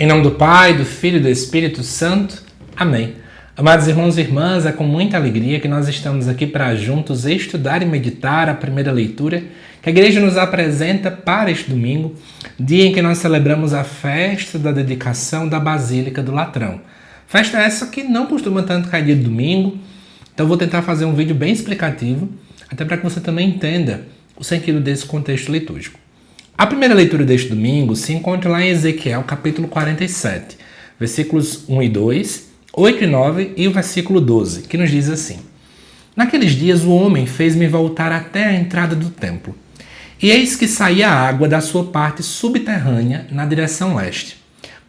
Em nome do Pai, do Filho e do Espírito Santo. Amém. Amados irmãos e irmãs, é com muita alegria que nós estamos aqui para juntos estudar e meditar a primeira leitura que a Igreja nos apresenta para este domingo, dia em que nós celebramos a festa da dedicação da Basílica do Latrão. Festa essa que não costuma tanto cair dia de domingo, então vou tentar fazer um vídeo bem explicativo, até para que você também entenda o sentido desse contexto litúrgico. A primeira leitura deste domingo se encontra lá em Ezequiel, capítulo 47, versículos 1 e 2, 8 e 9 e o versículo 12, que nos diz assim: Naqueles dias o homem fez-me voltar até a entrada do templo, e eis que saía água da sua parte subterrânea na direção leste,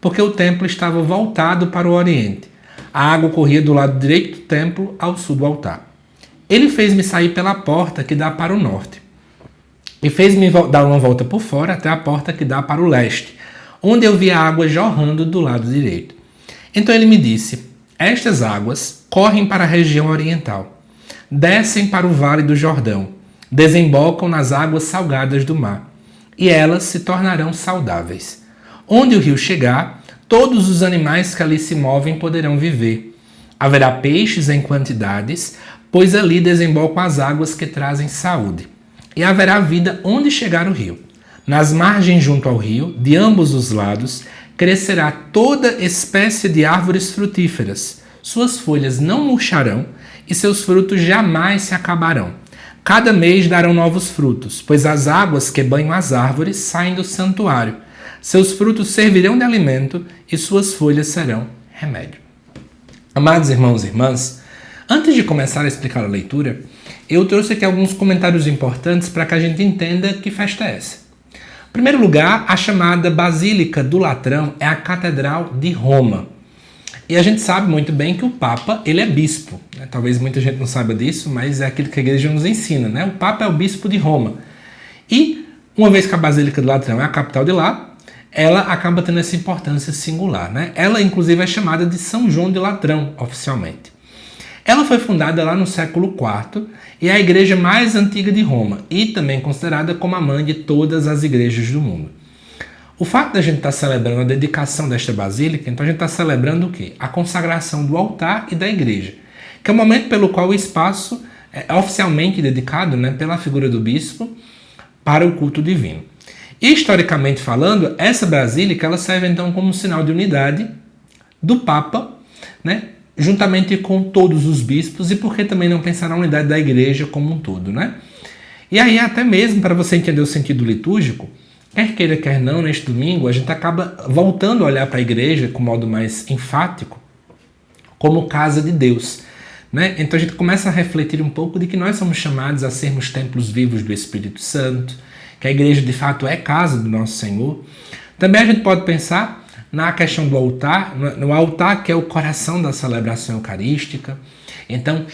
porque o templo estava voltado para o oriente. A água corria do lado direito do templo ao sul do altar. Ele fez-me sair pela porta que dá para o norte, e fez-me dar uma volta por fora até a porta que dá para o leste, onde eu vi a água jorrando do lado direito. Então ele me disse: Estas águas correm para a região oriental, descem para o vale do Jordão, desembocam nas águas salgadas do mar, e elas se tornarão saudáveis. Onde o rio chegar, todos os animais que ali se movem poderão viver. Haverá peixes em quantidades, pois ali desembocam as águas que trazem saúde. E haverá vida onde chegar o rio. Nas margens junto ao rio, de ambos os lados, crescerá toda espécie de árvores frutíferas. Suas folhas não murcharão e seus frutos jamais se acabarão. Cada mês darão novos frutos, pois as águas que banham as árvores saem do santuário. Seus frutos servirão de alimento e suas folhas serão remédio. Amados irmãos e irmãs, antes de começar a explicar a leitura, eu trouxe aqui alguns comentários importantes para que a gente entenda que festa é essa. Em primeiro lugar, a chamada Basílica do Latrão é a Catedral de Roma. E a gente sabe muito bem que o Papa, ele é bispo. Né? Talvez muita gente não saiba disso, mas é aquilo que a Igreja nos ensina. Né? O Papa é o bispo de Roma. E, uma vez que a Basílica do Latrão é a capital de lá, ela acaba tendo essa importância singular. Né? Ela, inclusive, é chamada de São João de Latrão, oficialmente. Ela foi fundada lá no século IV e é a igreja mais antiga de Roma e também considerada como a mãe de todas as igrejas do mundo. O fato da gente estar celebrando a dedicação desta basílica, então a gente está celebrando o quê? A consagração do altar e da igreja, que é o momento pelo qual o espaço é oficialmente dedicado, né, pela figura do bispo para o culto divino. E, historicamente falando, essa basílica ela serve então como um sinal de unidade do Papa, né, juntamente com todos os bispos, e por que também não pensar na unidade da igreja como um todo, né? E aí, até mesmo para você entender o sentido litúrgico, quer queira, quer não, neste domingo, a gente acaba voltando a olhar para a igreja com modo mais enfático, como casa de Deus, né? Então a gente começa a refletir um pouco de que nós somos chamados a sermos templos vivos do Espírito Santo, que a igreja de fato é casa do nosso Senhor. Também a gente pode pensar na questão do altar, no altar que é o coração da celebração eucarística. Então,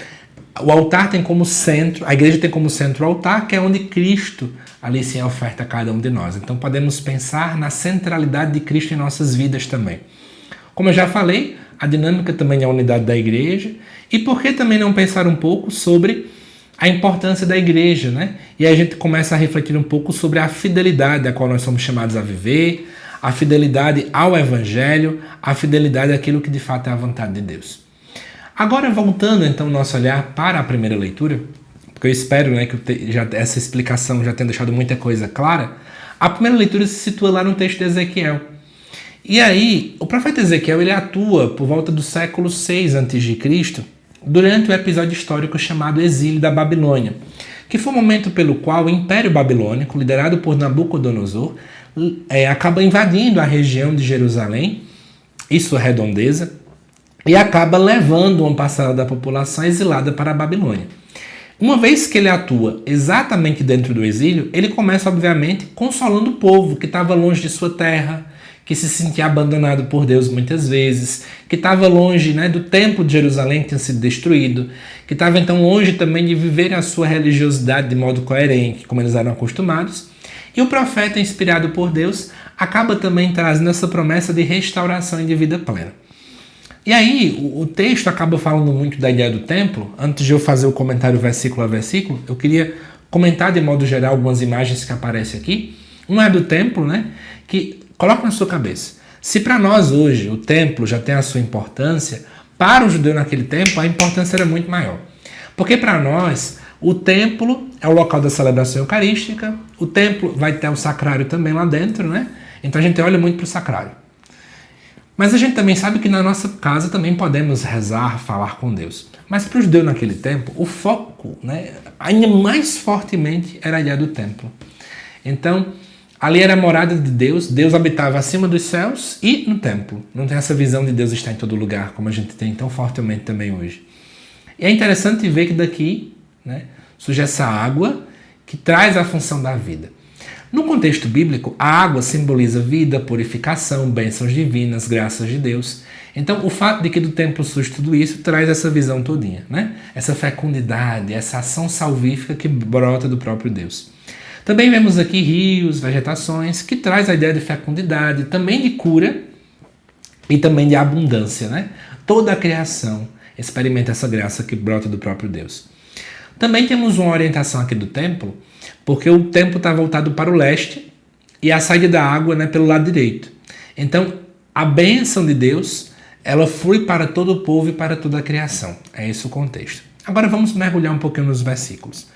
o altar tem como centro, a igreja tem como centro o altar, que é onde Cristo ali se oferta a cada um de nós. Então, podemos pensar na centralidade de Cristo em nossas vidas também. Como eu já falei, a dinâmica também é a unidade da igreja. E por que também não pensar um pouco sobre a importância da igreja, né? E aí a gente começa a refletir um pouco sobre a fidelidade a qual nós somos chamados a viver, a fidelidade ao Evangelho, a fidelidade àquilo que de fato é a vontade de Deus. Agora, voltando então o nosso olhar para a primeira leitura, porque eu espero, né, que essa explicação já tenha deixado muita coisa clara, a primeira leitura se situa lá no texto de Ezequiel. E aí, o profeta Ezequiel ele atua por volta do século 6 a.C., durante o episódio histórico chamado Exílio da Babilônia, que foi o momento pelo qual o Império Babilônico, liderado por Nabucodonosor, acaba invadindo a região de Jerusalém e sua redondeza e acaba levando uma parcela da população exilada para a Babilônia. Uma vez que ele atua exatamente dentro do exílio, ele começa, obviamente, consolando o povo que estava longe de sua terra, que se sentia abandonado por Deus muitas vezes, que estava longe, né, do templo de Jerusalém que tinha sido destruído, que estava então longe também de viver a sua religiosidade de modo coerente, como eles eram acostumados. E o profeta, inspirado por Deus, acaba também trazendo essa promessa de restauração e de vida plena. E aí, o texto acaba falando muito da ideia do templo. Antes de eu fazer o comentário versículo a versículo, eu queria comentar de modo geral algumas imagens que aparecem aqui. Uma é do templo, né? Que coloca na sua cabeça. Se para nós hoje o templo já tem a sua importância, para o judeu naquele tempo a importância era muito maior. Porque para nós o templo é o local da celebração eucarística, o templo vai ter o sacrário também lá dentro, né? Então a gente olha muito para o sacrário. Mas a gente também sabe que na nossa casa também podemos rezar, falar com Deus. Mas para os judeus naquele tempo, o foco, né, ainda mais fortemente era a ideia do templo. Então, ali era a morada de Deus, Deus habitava acima dos céus e no templo. Não tem essa visão de Deus estar em todo lugar, como a gente tem tão fortemente também hoje. E é interessante ver que daqui, né, surge essa água que traz a função da vida. No contexto bíblico, a água simboliza vida, purificação, bênçãos divinas, graças de Deus. Então, o fato de que do templo surge tudo isso traz essa visão todinha, né? Essa fecundidade, essa ação salvífica que brota do próprio Deus. Também vemos aqui rios, vegetações, que traz a ideia de fecundidade, também de cura e também de abundância, né? Toda a criação experimenta essa graça que brota do próprio Deus. Também temos uma orientação aqui do templo, porque o templo está voltado para o leste e a saída da água, né, pelo lado direito. Então, a bênção de Deus, ela flui para todo o povo e para toda a criação. É esse o contexto. Agora vamos mergulhar um pouquinho nos versículos.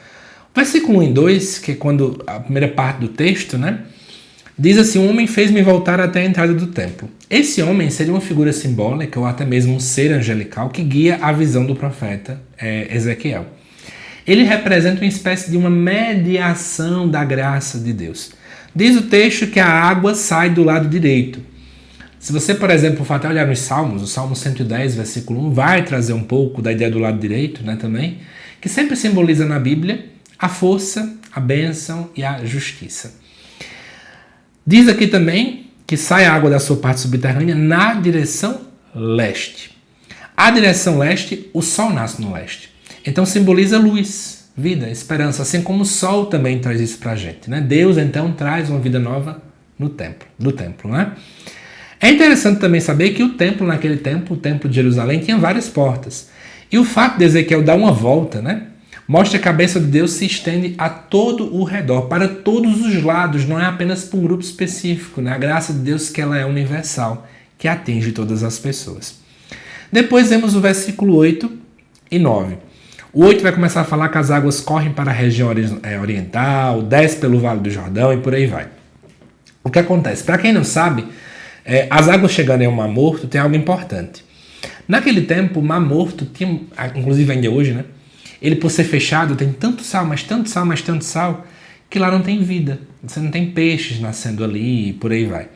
O versículo 1 e 2, que é quando a primeira parte do texto, né, diz assim: um homem fez-me voltar até a entrada do templo. Esse homem seria uma figura simbólica ou até mesmo um ser angelical que guia a visão do profeta Ezequiel. Ele representa uma espécie de uma mediação da graça de Deus. Diz o texto que a água sai do lado direito. Se você, por exemplo, for até olhar nos Salmos, o Salmo 110, versículo 1, vai trazer um pouco da ideia do lado direito, né, também, que sempre simboliza na Bíblia a força, a bênção e a justiça. Diz aqui também que sai a água da sua parte subterrânea na direção leste. A direção leste, o sol nasce no leste. Então simboliza luz, vida, esperança, assim como o sol também traz isso pra gente, né? Deus então traz uma vida nova no templo, do templo, né? É interessante também saber que o templo naquele tempo, o templo de Jerusalém, tinha várias portas. E o fato de Ezequiel dar uma volta, né, mostra que a bênção de Deus se estende a todo o redor, para todos os lados, não é apenas para um grupo específico, né? A graça de Deus que ela é universal, que atinge todas as pessoas. Depois vemos o versículo 8 e 9. O 8 vai começar a falar que as águas correm para a região oriental, desce pelo Vale do Jordão e por aí vai. O que acontece? Para quem não sabe, as águas chegando em um Mar Morto tem algo importante. Naquele tempo, o Mar Morto tinha, inclusive ainda hoje, né? Ele, por ser fechado, tem tanto sal, mas tanto sal, mas tanto sal, que lá não tem vida. Você não tem peixes nascendo ali e por aí vai.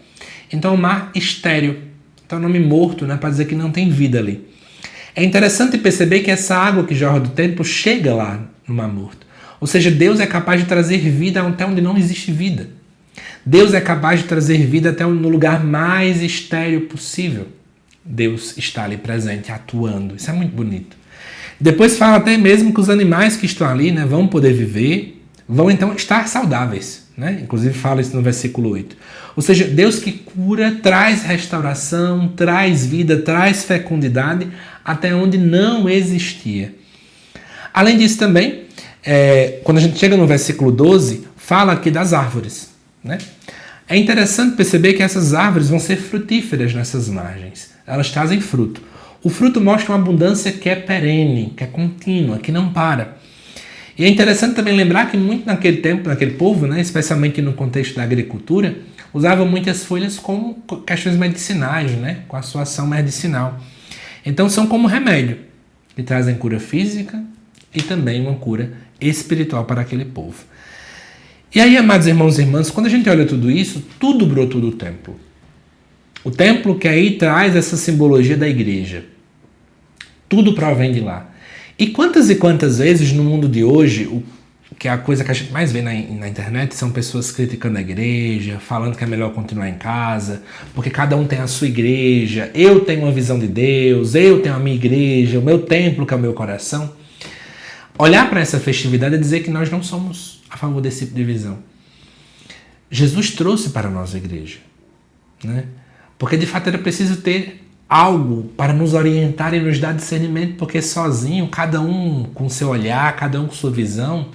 Então, o mar estéril. Então, o nome morto, né, para dizer que não tem vida ali. É interessante perceber que essa água que jorra do templo chega lá no Mar Morto. Ou seja, Deus é capaz de trazer vida até onde não existe vida. Deus é capaz de trazer vida até no lugar mais estéril possível. Deus está ali presente, atuando. Isso é muito bonito. Depois fala até mesmo que os animais que estão ali, né, vão poder viver, vão então estar saudáveis. Né? Inclusive fala isso no versículo 8. Ou seja, Deus que cura, traz restauração, traz vida, traz fecundidade até onde não existia. Além disso também, quando a gente chega no versículo 12, fala aqui das árvores. Né? É interessante perceber que essas árvores vão ser frutíferas nessas margens. Elas trazem fruto. O fruto mostra uma abundância que é perene, que é contínua, que não para. E é interessante também lembrar que muito naquele tempo, naquele povo, né, especialmente no contexto da agricultura, usavam muitas folhas como questões medicinais, né, com a sua ação medicinal. Então são como remédio, que trazem cura física e também uma cura espiritual para aquele povo. E aí, amados irmãos e irmãs, quando a gente olha tudo isso, tudo brotou do templo. O templo que aí traz essa simbologia da igreja. Tudo provém de lá. E quantas vezes no mundo de hoje, que é a coisa que a gente mais vê na internet, são pessoas criticando a igreja, falando que é melhor continuar em casa, porque cada um tem a sua igreja, eu tenho uma visão de Deus, eu tenho a minha igreja, o meu templo que é o meu coração. Olhar para essa festividade é dizer que nós não somos a favor desse tipo de visão. Jesus trouxe para nós a igreja, né? Porque de fato era preciso ter algo para nos orientar e nos dar discernimento, porque sozinho, cada um com seu olhar, cada um com sua visão,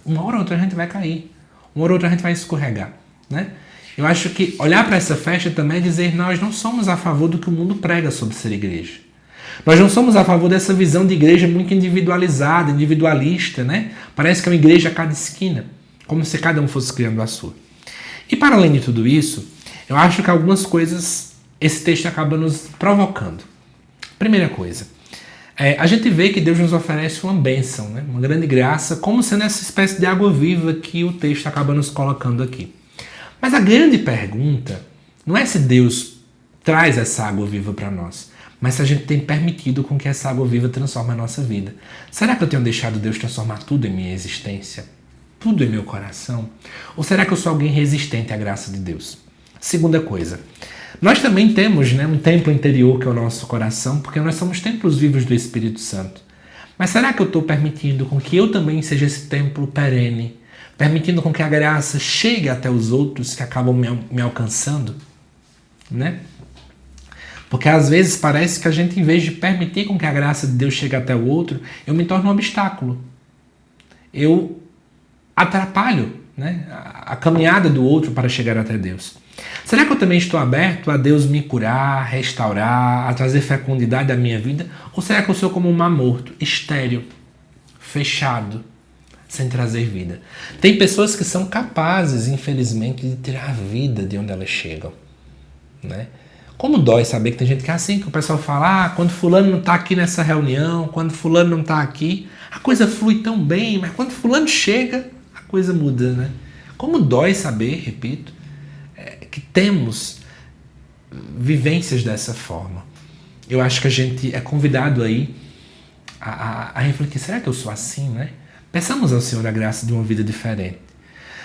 uma hora ou outra a gente vai cair, uma hora ou outra a gente vai escorregar, né? Eu acho que olhar para essa festa também é dizer nós não somos a favor do que o mundo prega sobre ser igreja. Nós não somos a favor dessa visão de igreja muito individualizada, individualista, né? Parece que é uma igreja a cada esquina, como se cada um fosse criando a sua. E para além de tudo isso, eu acho que algumas coisas esse texto acaba nos provocando. Primeira coisa, a gente vê que Deus nos oferece uma bênção, né? Uma grande graça, como sendo essa espécie de água viva que o texto acaba nos colocando aqui. Mas a grande pergunta não é se Deus traz essa água viva para nós, mas se a gente tem permitido com que essa água viva transforme a nossa vida. Será que eu tenho deixado Deus transformar tudo em minha existência? Tudo em meu coração? Ou será que eu sou alguém resistente à graça de Deus? Segunda coisa, nós também temos, né, um templo interior que é o nosso coração, porque nós somos templos vivos do Espírito Santo. Mas será que eu estou permitindo com que eu também seja esse templo perene, permitindo com que a graça chegue até os outros que acabam me alcançando? Né? Porque às vezes parece que a gente, em vez de permitir com que a graça de Deus chegue até o outro, eu me torno um obstáculo. Eu atrapalho, né, a caminhada do outro para chegar até Deus. Será que eu também estou aberto a Deus me curar, restaurar, a trazer fecundidade à minha vida? Ou será que eu sou como um mar morto, estéril, fechado, sem trazer vida? Tem pessoas que são capazes, infelizmente, de tirar a vida de onde elas chegam, né? Como dói saber que tem gente que é assim, que o pessoal fala, quando fulano não está aqui nessa reunião, quando fulano não está aqui, a coisa flui tão bem, mas quando fulano chega, a coisa muda, né? Como dói saber, repito, que temos vivências dessa forma. Eu acho que a gente é convidado aí a refletir, será que eu sou assim, né? Peçamos ao Senhor a graça de uma vida diferente.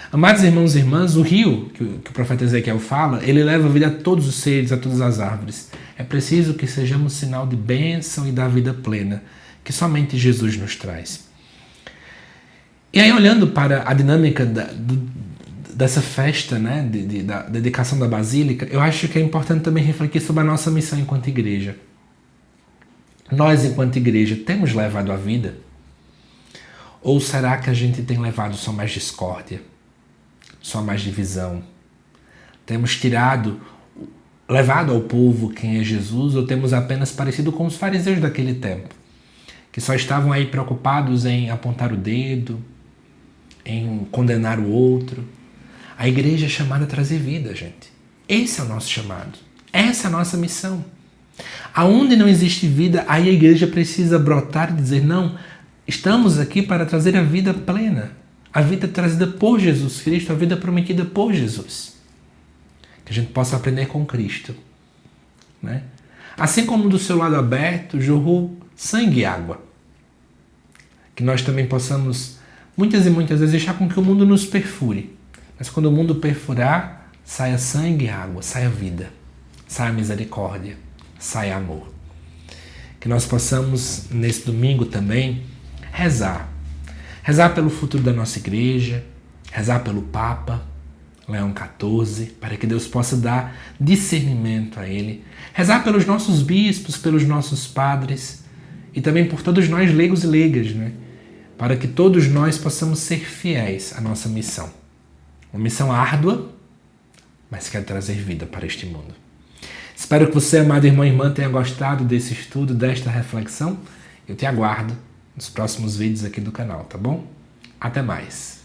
Amados irmãos e irmãs, o rio que o profeta Ezequiel fala, ele leva a vida a todos os seres, a todas as árvores. É preciso que sejamos sinal de bênção e da vida plena, que somente Jesus nos traz. E aí, olhando para a dinâmica dessa festa, né, da dedicação da Basílica, eu acho que é importante também refletir sobre a nossa missão enquanto igreja. Nós, enquanto igreja, temos levado a vida? Ou será que a gente tem levado só mais discórdia? Só mais divisão? Temos levado ao povo quem é Jesus, ou temos apenas parecido com os fariseus daquele tempo, que só estavam aí preocupados em apontar o dedo, em condenar o outro? A igreja é chamada a trazer vida, gente. Esse é o nosso chamado. Essa é a nossa missão. Aonde não existe vida, aí a igreja precisa brotar e dizer, não, estamos aqui para trazer a vida plena. A vida trazida por Jesus Cristo, a vida prometida por Jesus. Que a gente possa aprender com Cristo, né? Assim como do seu lado aberto jorrou sangue e água. Que nós também possamos, muitas e muitas vezes, deixar com que o mundo nos perfure. Mas quando o mundo perfurar, saia sangue e água, saia vida, saia misericórdia, saia amor. Que nós possamos, nesse domingo também, rezar. Rezar pelo futuro da nossa igreja, rezar pelo Papa Leão XIV, para que Deus possa dar discernimento a ele. Rezar pelos nossos bispos, pelos nossos padres e também por todos nós leigos e leigas, né? Para que todos nós possamos ser fiéis à nossa missão. Uma missão árdua, mas quer trazer vida para este mundo. Espero que você, amado irmão e irmã, tenha gostado desse estudo, desta reflexão. Eu te aguardo nos próximos vídeos aqui do canal, tá bom? Até mais!